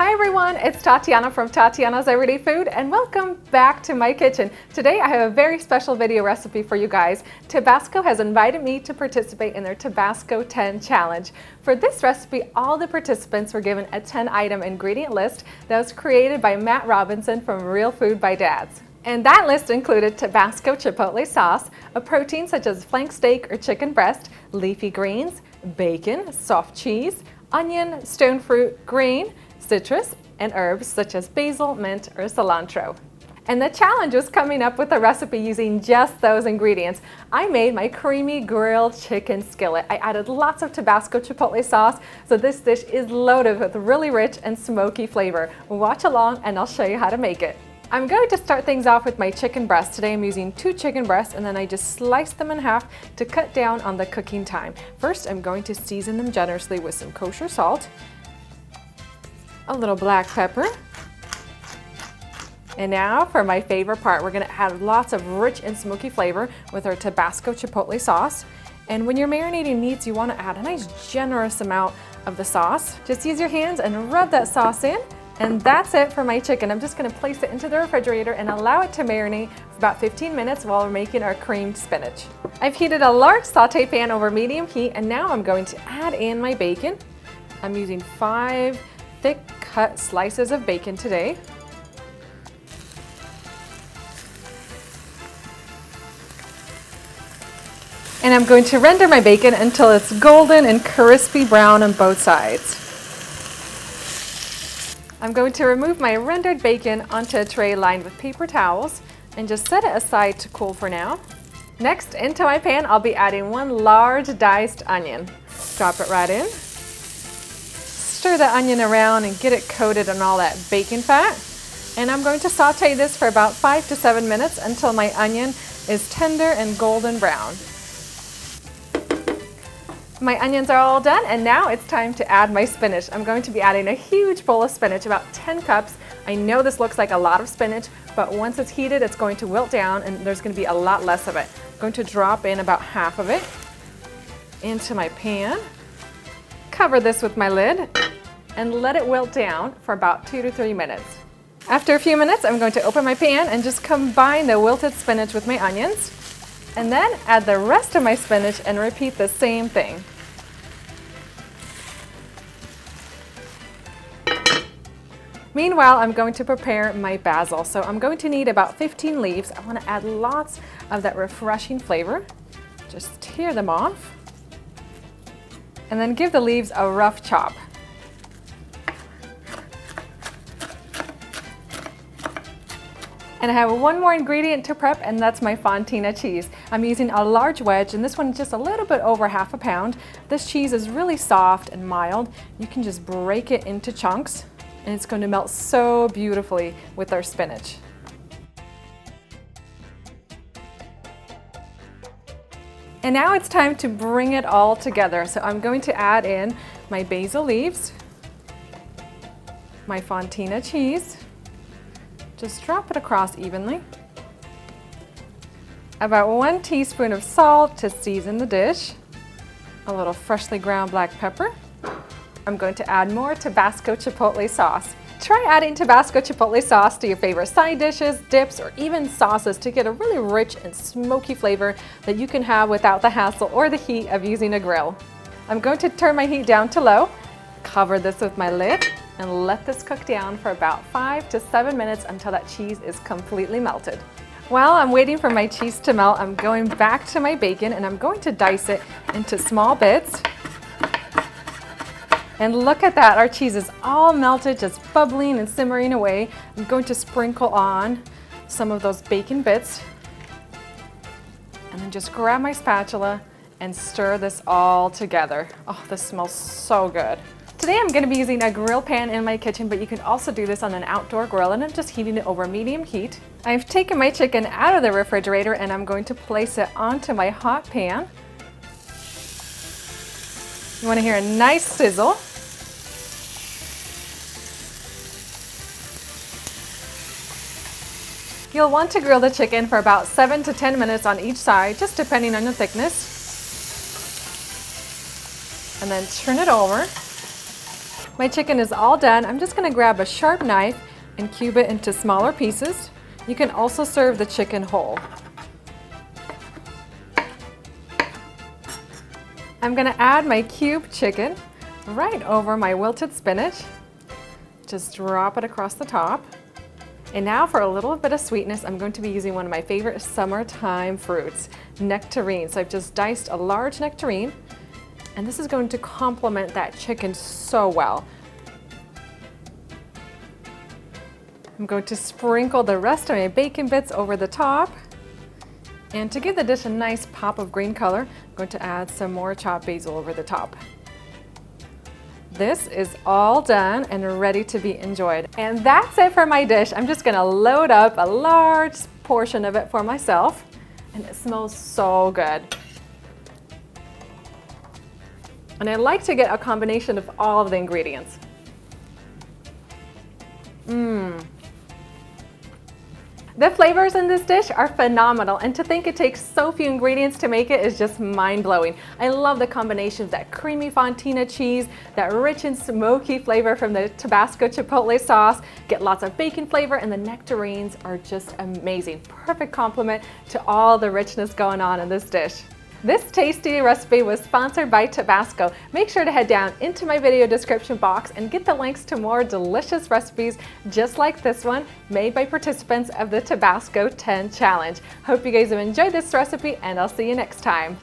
Hi everyone, it's Tatiana from Tatiana's Everyday Food and welcome back to my kitchen. Today I have a very special video recipe for you guys. Tabasco has invited me to participate in their Tabasco 10 challenge. For this recipe, all the participants were given a 10-item ingredient list that was created by Matt Robinson from Real Food by Dads. And that list included Tabasco Chipotle sauce, a protein such as flank steak or chicken breast, leafy greens, bacon, soft cheese, onion, stone fruit, green, citrus, and herbs such as basil, mint, or cilantro. And the challenge was coming up with a recipe using just those ingredients. I made my creamy grilled chicken skillet. I added lots of Tabasco Chipotle sauce, so this dish is loaded with really rich and smoky flavor. Watch along and I'll show you how to make it. I'm going to start things off with my chicken breast. Today I'm using 2 chicken breasts and then I just slice them in half to cut down on the cooking time. First, I'm going to season them generously with some kosher salt, a little black pepper, and now for my favorite part, we're going to add lots of rich and smoky flavor with our Tabasco Chipotle sauce. And when you're marinating meats, you want to add a nice generous amount of the sauce. Just use your hands and rub that sauce in. And that's it for my chicken. I'm just going to place it into the refrigerator and allow it to marinate for about 15 minutes while we're making our creamed spinach. I've heated a large saute pan over medium heat and now I'm going to add in my bacon. I'm using 5 thick cut slices of bacon today. And I'm going to render my bacon until it's golden and crispy brown on both sides. I'm going to remove my rendered bacon onto a tray lined with paper towels and just set it aside to cool for now. Next, into my pan, I'll be adding 1 large diced onion. Drop it right in. Stir the onion around and get it coated in all that bacon fat. And I'm going to saute this for about 5 to 7 minutes until my onion is tender and golden brown. My onions are all done and now it's time to add my spinach. I'm going to be adding a huge bowl of spinach, about 10 cups. I know this looks like a lot of spinach, but once it's heated, it's going to wilt down and there's going to be a lot less of it. I'm going to drop in about half of it into my pan. Cover this with my lid and let it wilt down for about 2 to 3 minutes. After a few minutes, I'm going to open my pan and just combine the wilted spinach with my onions, and then add the rest of my spinach and repeat the same thing. Meanwhile, I'm going to prepare my basil. So I'm going to need about 15 leaves. I want to add lots of that refreshing flavor. Just tear them off. And then give the leaves a rough chop. And I have one more ingredient to prep, and that's my fontina cheese. I'm using a large wedge, and this one is just a little bit over half a pound. This cheese is really soft and mild. You can just break it into chunks, and it's going to melt so beautifully with our spinach. And now it's time to bring it all together. So I'm going to add in my basil leaves, my fontina cheese. Just drop it across evenly. About 1 teaspoon of salt to season the dish. A little freshly ground black pepper. I'm going to add more Tabasco Chipotle sauce. Try adding Tabasco Chipotle sauce to your favorite side dishes, dips, or even sauces to get a really rich and smoky flavor that you can have without the hassle or the heat of using a grill. I'm going to turn my heat down to low, cover this with my lid, and let this cook down for about 5 to 7 minutes until that cheese is completely melted. While I'm waiting for my cheese to melt, I'm going back to my bacon and I'm going to dice it into small bits. And look at that, our cheese is all melted, just bubbling and simmering away. I'm going to sprinkle on some of those bacon bits and then just grab my spatula and stir this all together. Oh, this smells so good. Today I'm going to be using a grill pan in my kitchen, but you can also do this on an outdoor grill, and I'm just heating it over medium heat. I've taken my chicken out of the refrigerator and I'm going to place it onto my hot pan. You want to hear a nice sizzle. You'll want to grill the chicken for about 7 to 10 minutes on each side, just depending on the thickness. And then turn it over. My chicken is all done. I'm just gonna grab a sharp knife and cube it into smaller pieces. You can also serve the chicken whole. I'm gonna add my cubed chicken right over my wilted spinach. Just drop it across the top. And now for a little bit of sweetness, I'm going to be using one of my favorite summertime fruits, nectarines. So I've just diced a large nectarine, and this is going to complement that chicken so well. I'm going to sprinkle the rest of my bacon bits over the top. And to give the dish a nice pop of green color, I'm going to add some more chopped basil over the top. This is all done and ready to be enjoyed. And that's it for my dish. I'm just gonna load up a large portion of it for myself, and it smells so good. And I like to get a combination of all of the ingredients. The flavors in this dish are phenomenal, and to think it takes so few ingredients to make it is just mind-blowing. I love the combination of that creamy fontina cheese, that rich and smoky flavor from the Tabasco Chipotle sauce, get lots of bacon flavor, and the nectarines are just amazing. Perfect complement to all the richness going on in this dish. This tasty recipe was sponsored by Tabasco. Make sure to head down into my video description box and get the links to more delicious recipes just like this one, made by participants of the Tabasco 10 Challenge. Hope you guys have enjoyed this recipe, and I'll see you next time.